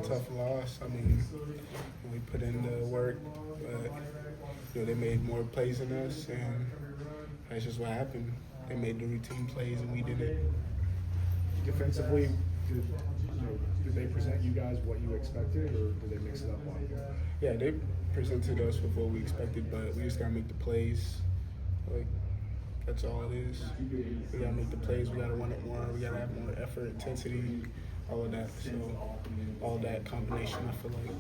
tough loss. I mean, we put in the work, but they made more plays than us, and that's just what happened. They made the routine plays, and we didn't. Defensively, did they present you guys what you expected, or did they mix it up on you? Yeah, they presented us with what we expected, but we just gotta make the plays. Like, that's all it is. We gotta make the plays. We gotta run it more. We gotta have more effort, intensity, all of that. So, all that combination, I feel like.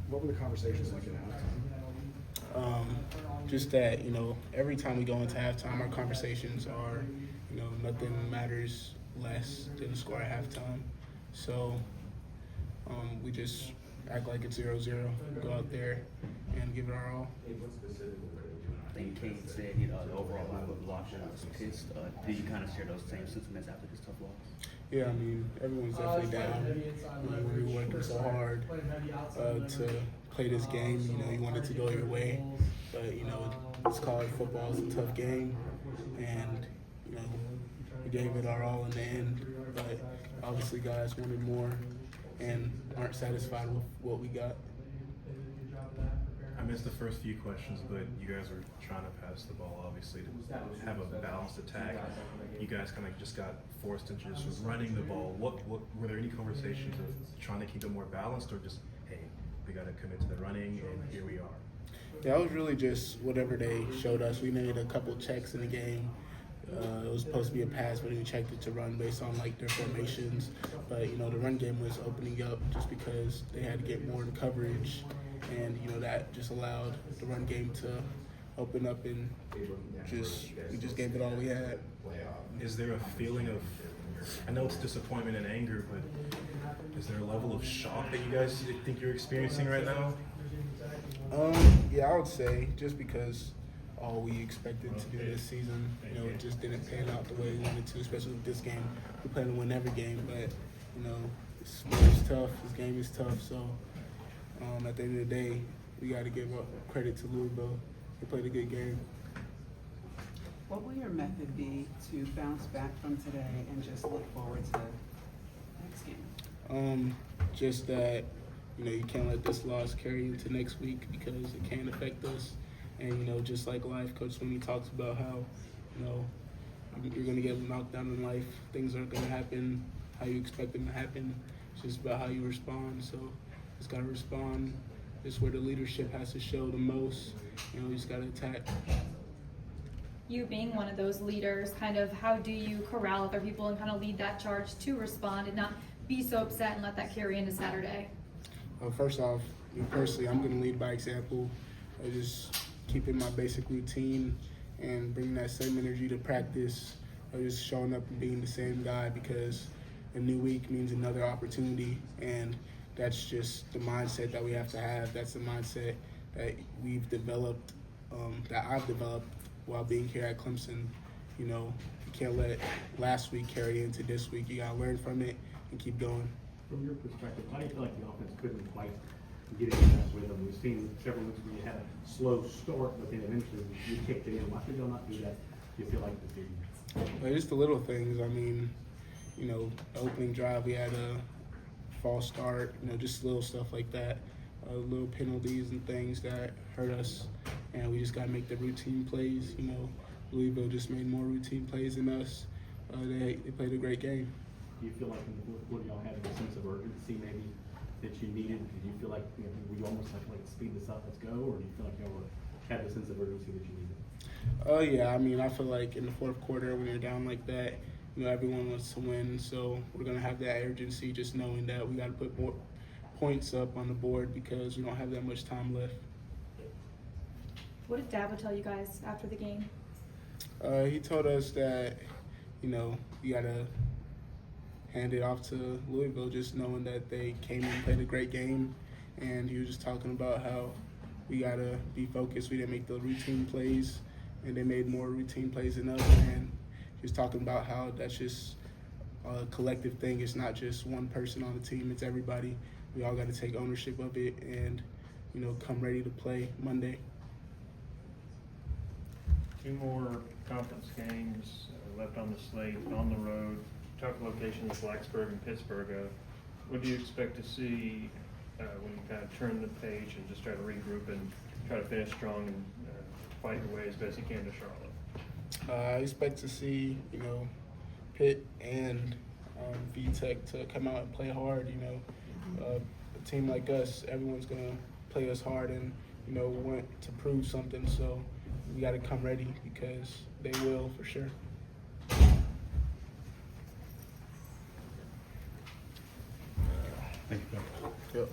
What were the conversations like at halftime? Just that, every time we go into halftime, our conversations are, nothing matters less than the score at halftime. So we just act like it's 0-0, go out there and give it our all. I think Kane said, the overall vibe of the locker room was pissed. Did you kind of share those same sentiments after this tough loss? Yeah, I mean, everyone's definitely down. We were working so hard to play this game. You want it to go your way, but it's college football. It's a tough game, and we gave it our all in the end. But obviously, guys wanted more and aren't satisfied with what we got. I missed the first few questions, but you guys were trying to pass the ball, obviously, to have a balanced attack. You guys kind of just got forced into just running the ball. What were there any conversations of trying to keep it more balanced, or just, hey, we got to commit to the running, and here we are? Yeah, it was really just whatever they showed us. We made a couple checks in the game. It was supposed to be a pass, but we checked it to run based on their formations. But the run game was opening up just because they had to get more in coverage, and that just allowed the run game to open up, and we just gave it all we had. Is there a feeling of, I know it's disappointment and anger, but is there a level of shock that you guys think you're experiencing right now? Yeah, I would say just because all we expected to do this season, it just didn't pan out the way we wanted to, especially with this game. We plan to win every game, but this is tough. This game is tough. So at the end of the day, we got to give credit to Louisville. They played a good game. What will your method be to bounce back from today and just look forward to the next game? Just that you can't let this loss carry into next week because it can affect us. And just like life, Coach Sweeney talks about how you're going to get knocked down in life. Things aren't going to happen how you expect them to happen. It's just about how you respond. So just got to respond. It's where the leadership has to show the most. You just got to attack. You being one of those leaders, kind of how do you corral other people and kind of lead that charge to respond and not be so upset and let that carry into Saturday? First off, me personally, I'm going to lead by example. I just keeping my basic routine and bringing that same energy to practice. Just showing up and being the same guy, because a new week means another opportunity, and that's just the mindset that we have to have. That's the mindset that we've developed, that I've developed while being here at Clemson. You can't let last week carry into this week. You got to learn from it and keep going. From your perspective, how do you feel like the offense couldn't quite get into that rhythm? We've seen several weeks where you had a slow start, but then eventually you kicked it in. Why should y'all not do that? Do you feel like the team? Just the little things. I mean, the opening drive, we had a false start, just little stuff like that, little penalties and things that hurt us, and we just got to make the routine plays. Louisville just made more routine plays than us. They played a great game. Do you feel like in the fourth quarter y'all had a sense of urgency maybe that you needed? Did you feel like, were you almost like speed this up, let's go, or do you feel like y'all had the sense of urgency that you needed? Yeah, I mean, I feel like in the fourth quarter when you're down like that, everyone wants to win, so we're going to have that urgency, just knowing that we got to put more points up on the board because we don't have that much time left. What did Dabo tell you guys after the game? He told us that, you got to hand it off to Louisville, just knowing that they came and played a great game, and he was just talking about how we got to be focused. We didn't make the routine plays, and they made more routine plays than us, and he was talking about how that's just a collective thing. It's not just one person on the team, it's everybody. We all got to take ownership of it and, come ready to play Monday. 2 more conference games left on the slate, on the road, tough locations, Blacksburg and Pittsburgh. what do you expect to see when you kind of turn the page and just try to regroup and try to finish strong and fight your way as best you can to Charlotte? I expect to see, Pitt and VTech to come out and play hard. A team like us, everyone's gonna play us hard and want to prove something. So we got to come ready because they will for sure. Thank you, Coach. Yep.